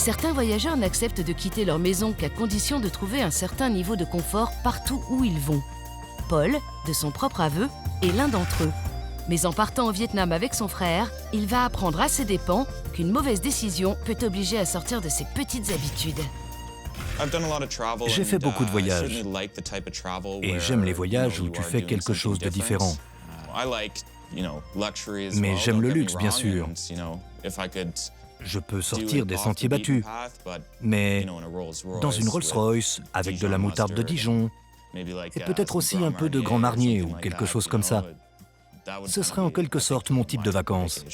Certains voyageurs n'acceptent de quitter leur maison qu'à condition de trouver un certain niveau de confort partout où ils vont. Paul, de son propre aveu, est l'un d'entre eux. Mais en partant au Vietnam avec son frère, il va apprendre à ses dépens qu'une mauvaise décision peut obliger à sortir de ses petites habitudes. J'ai fait beaucoup de voyages et j'aime les voyages où tu fais quelque chose de différent. Mais j'aime le luxe, bien sûr. Je peux sortir des sentiers battus, mais dans une Rolls-Royce, avec de la moutarde de Dijon, et peut-être aussi un peu de Grand Marnier ou quelque chose comme ça. Ce serait en quelque sorte mon type de vacances.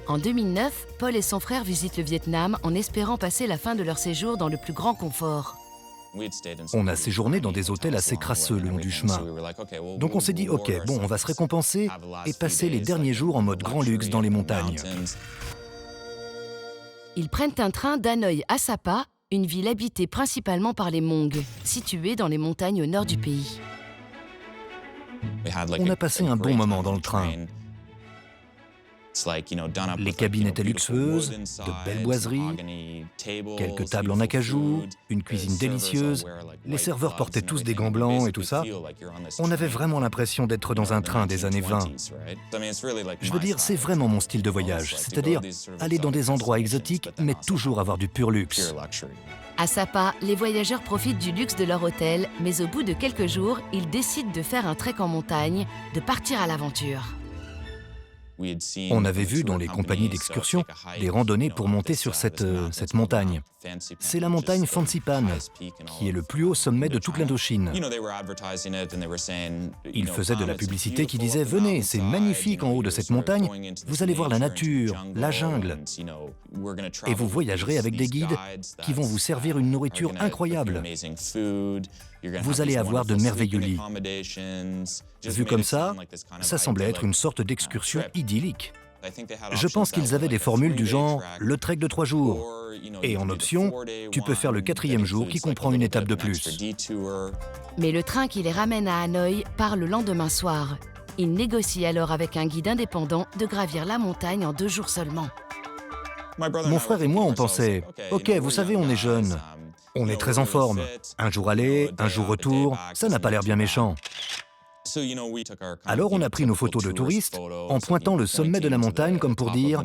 En 2009, Paul et son frère visitent le Vietnam en espérant passer la fin de leur séjour dans le plus grand confort. On a séjourné dans des hôtels assez crasseux le long du chemin. Donc on s'est dit, ok, bon, on va se récompenser et passer les derniers jours en mode grand luxe dans les montagnes. Ils prennent un train d'Hanoï à Sapa, une ville habitée principalement par les Hmong, située dans les montagnes au nord du pays. On a passé un bon moment dans le train. Les cabines étaient luxueuses, de belles boiseries, quelques tables en acajou, une cuisine délicieuse. Les serveurs portaient tous des gants blancs et tout ça. On avait vraiment l'impression d'être dans un train des années 20. Je veux dire, c'est vraiment mon style de voyage, c'est-à-dire aller dans des endroits exotiques, mais toujours avoir du pur luxe. À Sapa, les voyageurs profitent du luxe de leur hôtel, mais au bout de quelques jours, ils décident de faire un trek en montagne, de partir à l'aventure. On avait vu dans les compagnies d'excursion des randonnées pour monter sur cette montagne. C'est la montagne Fansi Pan, qui est le plus haut sommet de toute l'Indochine. Ils faisaient de la publicité qui disait « Venez, c'est magnifique en haut de cette montagne, vous allez voir la nature, la jungle, et vous voyagerez avec des guides qui vont vous servir une nourriture incroyable. Vous allez avoir de merveilleux lits. » Vu comme ça semblait être une sorte d'excursion idyllique. Je pense qu'ils avaient des formules du genre « le trek de 3 jours ». Et en option, tu peux faire le 4e jour qui comprend une étape de plus. Mais le train qui les ramène à Hanoï part le lendemain soir. Ils négocient alors avec un guide indépendant de gravir la montagne en 2 jours seulement. Mon frère et moi, on pensait « Ok, vous savez, on est jeunes. On est très en forme. Un jour aller, un jour retour, ça n'a pas l'air bien méchant. » Alors on a pris nos photos de touristes en pointant le sommet de la montagne comme pour dire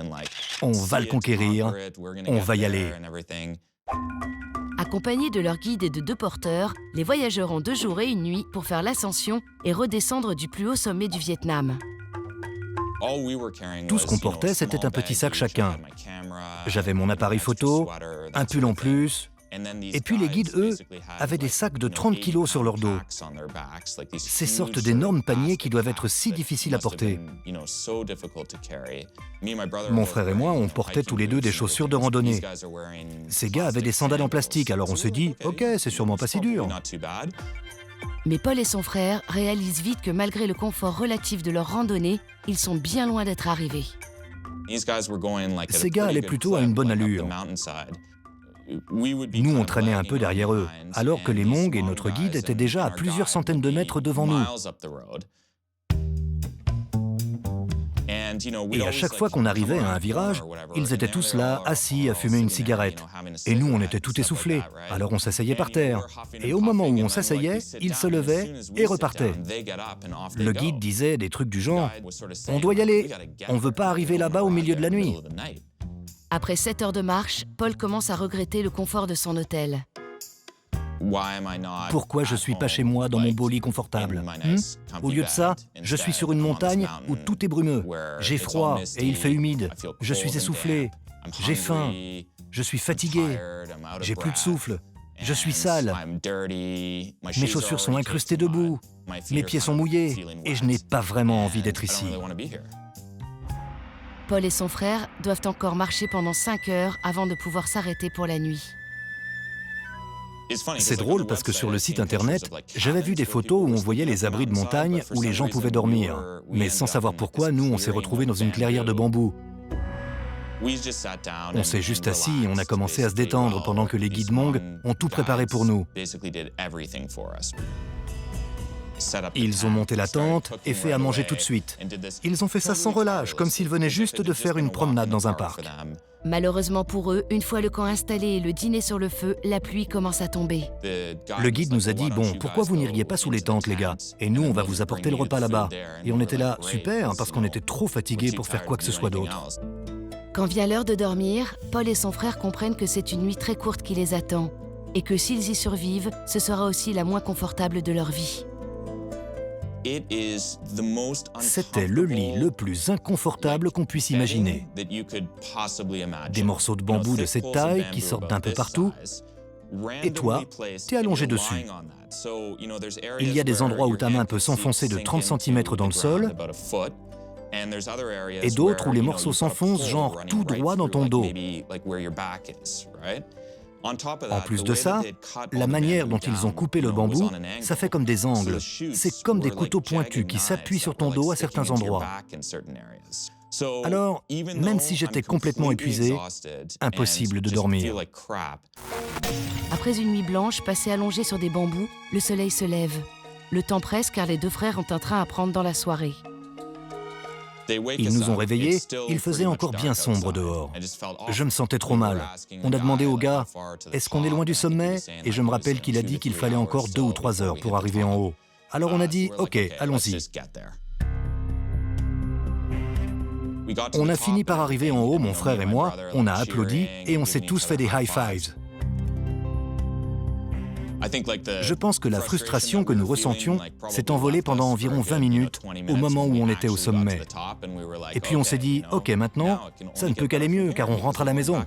« On va le conquérir, on va y aller ». Accompagnés de leur guide et de 2 porteurs, les voyageurs ont 2 jours et 1 nuit pour faire l'ascension et redescendre du plus haut sommet du Vietnam. Tout ce qu'on portait, c'était un petit sac chacun. J'avais mon appareil photo, un pull en plus, et puis les guides, eux, avaient des sacs de 30 kilos sur leur dos. Ces sortes d'énormes paniers qui doivent être si difficiles à porter. Mon frère et moi, on portait tous les 2 des chaussures de randonnée. Ces gars avaient des sandales en plastique, alors on s'est dit « Ok, c'est sûrement pas si dur ». Mais Paul et son frère réalisent vite que malgré le confort relatif de leur randonnée, ils sont bien loin d'être arrivés. Ces gars allaient plutôt à une bonne allure. Nous, on traînait un peu derrière eux, alors que les Hmong et notre guide étaient déjà à plusieurs centaines de mètres devant nous. Et à chaque fois qu'on arrivait à un virage, ils étaient tous là, assis à fumer une cigarette. Et nous, on était tout essoufflés, alors on s'asseyait par terre. Et au moment où on s'asseyait, ils se levaient et repartaient. Le guide disait des trucs du genre « On doit y aller, on ne veut pas arriver là-bas au milieu de la nuit ». Après 7 heures de marche, Paul commence à regretter le confort de son hôtel. Pourquoi je ne suis pas chez moi dans mon beau lit confortable Au lieu de ça, je suis sur une montagne où tout est brumeux. J'ai froid et il fait humide. Je suis essoufflé. J'ai faim. Je suis fatigué. J'ai plus de souffle. Je suis sale. Mes chaussures sont incrustées de boue. Mes pieds sont mouillés. Et je n'ai pas vraiment envie d'être ici. Paul et son frère doivent encore marcher pendant 5 heures avant de pouvoir s'arrêter pour la nuit. C'est drôle parce que sur le site internet, j'avais vu des photos où on voyait les abris de montagne où les gens pouvaient dormir. Mais sans savoir pourquoi, nous, on s'est retrouvés dans une clairière de bambou. On s'est juste assis et on a commencé à se détendre pendant que les guides Hmong ont tout préparé pour nous. Ils ont monté la tente et fait à manger tout de suite. Ils ont fait ça sans relâche, comme s'ils venaient juste de faire une promenade dans un parc. Malheureusement pour eux, une fois le camp installé et le dîner sur le feu, la pluie commence à tomber. Le guide nous a dit « Bon, pourquoi vous n'iriez pas sous les tentes, les gars? Et nous, on va vous apporter le repas là-bas. » Et on était là, super, parce qu'on était trop fatigués pour faire quoi que ce soit d'autre. Quand vient l'heure de dormir, Paul et son frère comprennent que c'est une nuit très courte qui les attend et que s'ils y survivent, ce sera aussi la moins confortable de leur vie. C'était le lit le plus inconfortable qu'on puisse imaginer. Des morceaux de bambou de cette taille qui sortent d'un peu partout, et toi, t'es allongé dessus. Il y a des endroits où ta main peut s'enfoncer de 30 cm dans le sol, et d'autres où les morceaux s'enfoncent genre tout droit dans ton dos. En plus de ça, la manière dont ils ont coupé le bambou, ça fait comme des angles. C'est comme des couteaux pointus qui s'appuient sur ton dos à certains endroits. Alors, même si j'étais complètement épuisé, impossible de dormir. Après une nuit blanche passée allongée sur des bambous, le soleil se lève. Le temps presse car les deux frères ont un train à prendre dans la soirée. Ils nous ont réveillés, il faisait encore bien sombre dehors. Je me sentais trop mal. On a demandé au gars « Est-ce qu'on est loin du sommet ?» Et je me rappelle qu'il a dit qu'il fallait encore 2 ou 3 heures pour arriver en haut. Alors on a dit « Ok, allons-y ». On a fini par arriver en haut, mon frère et moi, on a applaudi et on s'est tous fait des high fives. Je pense que la frustration que nous ressentions s'est envolée pendant environ 20 minutes au moment où on était au sommet. Et puis on s'est dit, OK, maintenant, ça ne peut qu'aller mieux car on rentre à la maison.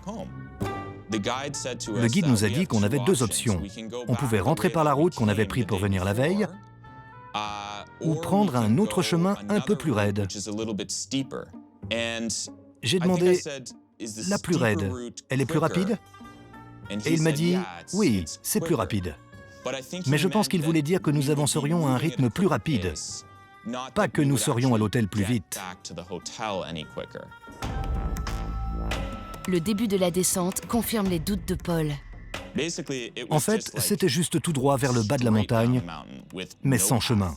Le guide nous a dit qu'on avait 2 options. On pouvait rentrer par la route qu'on avait prise pour venir la veille ou prendre un autre chemin un peu plus raide. J'ai demandé, la plus raide, elle est plus rapide? Et il m'a dit, oui, c'est plus rapide. Mais je pense qu'il voulait dire que nous avancerions à un rythme plus rapide, pas que nous serions à l'hôtel plus vite. Le début de la descente confirme les doutes de Paul. En fait, c'était juste tout droit vers le bas de la montagne, mais sans chemin.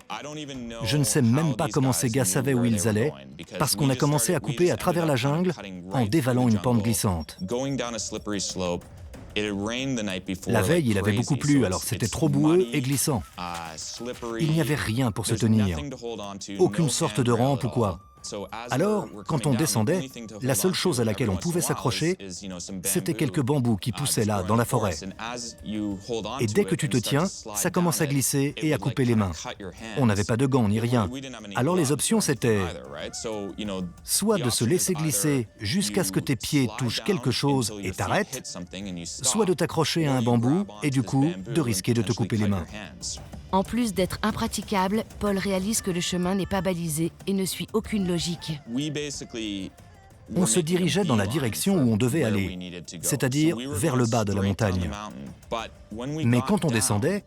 Je ne sais même pas comment ces gars savaient où ils allaient, parce qu'on a commencé à couper à travers la jungle en dévalant une pente glissante. La veille, il avait beaucoup plu, alors c'était trop boueux et glissant. Il n'y avait rien pour se tenir, aucune sorte de rampe ou quoi. Alors, quand on descendait, la seule chose à laquelle on pouvait s'accrocher, c'était quelques bambous qui poussaient là, dans la forêt. Et dès que tu te tiens, ça commence à glisser et à couper les mains. On n'avait pas de gants ni rien. Alors les options, c'était soit de se laisser glisser jusqu'à ce que tes pieds touchent quelque chose et t'arrêtent, soit de t'accrocher à un bambou et du coup, de risquer de te couper les mains. En plus d'être impraticable, Paul réalise que le chemin n'est pas balisé et ne suit aucune logique. On se dirigeait dans la direction où on devait aller, c'est-à-dire vers le bas de la montagne. Mais quand on descendait,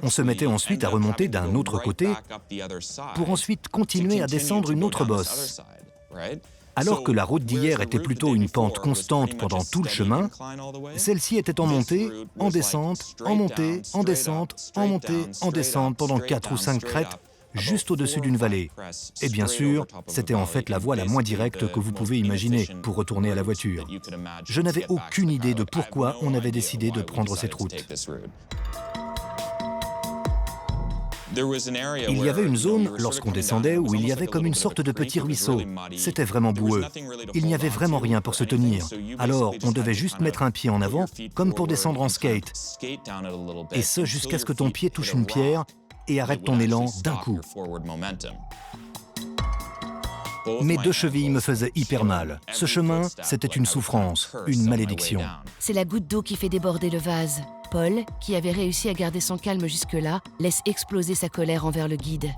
on se mettait ensuite à remonter d'un autre côté pour ensuite continuer à descendre une autre bosse. Alors que la route d'hier était plutôt une pente constante pendant tout le chemin, celle-ci était en montée, en descente, en montée, en descente, en montée, en descente pendant 4 ou 5 crêtes, juste au-dessus d'une vallée. Et bien sûr, c'était en fait la voie la moins directe que vous pouvez imaginer pour retourner à la voiture. Je n'avais aucune idée de pourquoi on avait décidé de prendre cette route. Il y avait une zone, lorsqu'on descendait, où il y avait comme une sorte de petit ruisseau. C'était vraiment boueux. Il n'y avait vraiment rien pour se tenir. Alors, on devait juste mettre un pied en avant, comme pour descendre en skate. Et ce, jusqu'à ce que ton pied touche une pierre et arrête ton élan d'un coup. Mes 2 chevilles me faisaient hyper mal. Ce chemin, c'était une souffrance, une malédiction. C'est la goutte d'eau qui fait déborder le vase. Paul, qui avait réussi à garder son calme jusque-là, laisse exploser sa colère envers le guide.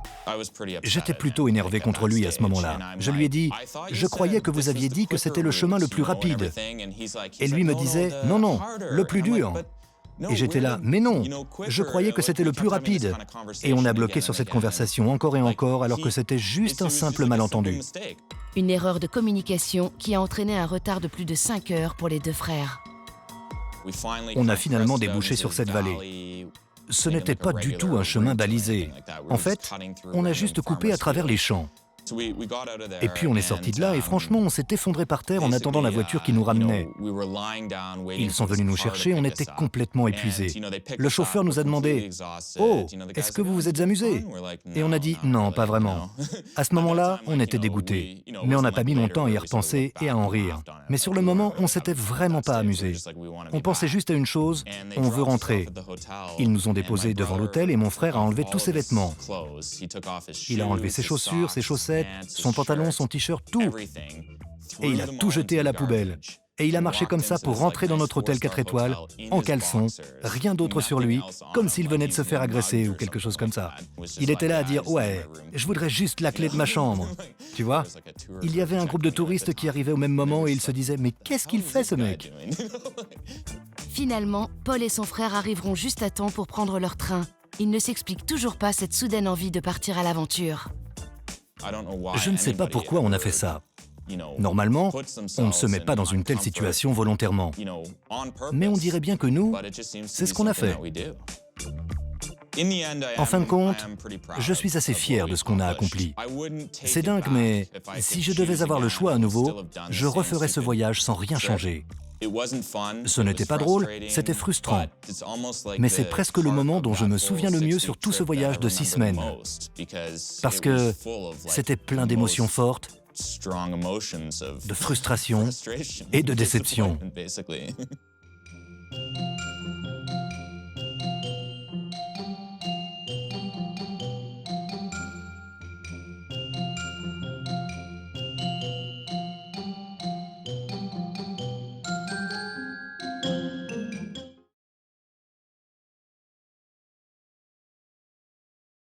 J'étais plutôt énervé contre lui à ce moment-là. Je lui ai dit « Je croyais que vous aviez dit que c'était le chemin le plus rapide. » Et lui me disait « Non, non, le plus dur. » Et j'étais là « Mais non, je croyais que c'était le plus rapide. » Et on a bloqué sur cette conversation encore et encore alors que c'était juste un simple malentendu. Une erreur de communication qui a entraîné un retard de plus de 5 heures pour les 2 frères. On a finalement débouché sur cette vallée. Ce n'était pas du tout un chemin balisé. En fait, on a juste coupé à travers les champs. Et puis on est sorti de là et franchement, on s'est effondré par terre en attendant la voiture qui nous ramenait. Ils sont venus nous chercher, on était complètement épuisés. Le chauffeur nous a demandé « Oh, est-ce que vous vous êtes amusés ?» Et on a dit « Non, pas vraiment ». À ce moment-là, on était dégoûtés. Mais on n'a pas mis longtemps à y repenser et à en rire. Mais sur le moment, on s'était vraiment pas amusés. On pensait juste à une chose, on veut rentrer. Ils nous ont déposés devant l'hôtel et mon frère a enlevé tous ses vêtements. Il a enlevé ses chaussures, ses chaussettes, son pantalon, son t-shirt, tout. Et il a tout jeté à la poubelle. Et il a marché comme ça pour rentrer dans notre hôtel 4 étoiles, en caleçon, rien d'autre sur lui, comme s'il venait de se faire agresser ou quelque chose comme ça. Il était là à dire « Ouais, je voudrais juste la clé de ma chambre. » Tu vois? Il y avait un groupe de touristes qui arrivaient au même moment et ils se disaient « Mais qu'est-ce qu'il fait ce mec ?» Finalement, Paul et son frère arriveront juste à temps pour prendre leur train. Ils ne s'expliquent toujours pas cette soudaine envie de partir à l'aventure. Je ne sais pas pourquoi on a fait ça. Normalement, on ne se met pas dans une telle situation volontairement. Mais on dirait bien que nous, c'est ce qu'on a fait. En fin de compte, je suis assez fier de ce qu'on a accompli. C'est dingue, mais si je devais avoir le choix à nouveau, je referais ce voyage sans rien changer. Ce n'était pas drôle, c'était frustrant. Mais c'est presque le moment dont je me souviens le mieux sur tout ce voyage de 6 semaines. Parce que c'était plein d'émotions fortes, de frustration et de déception.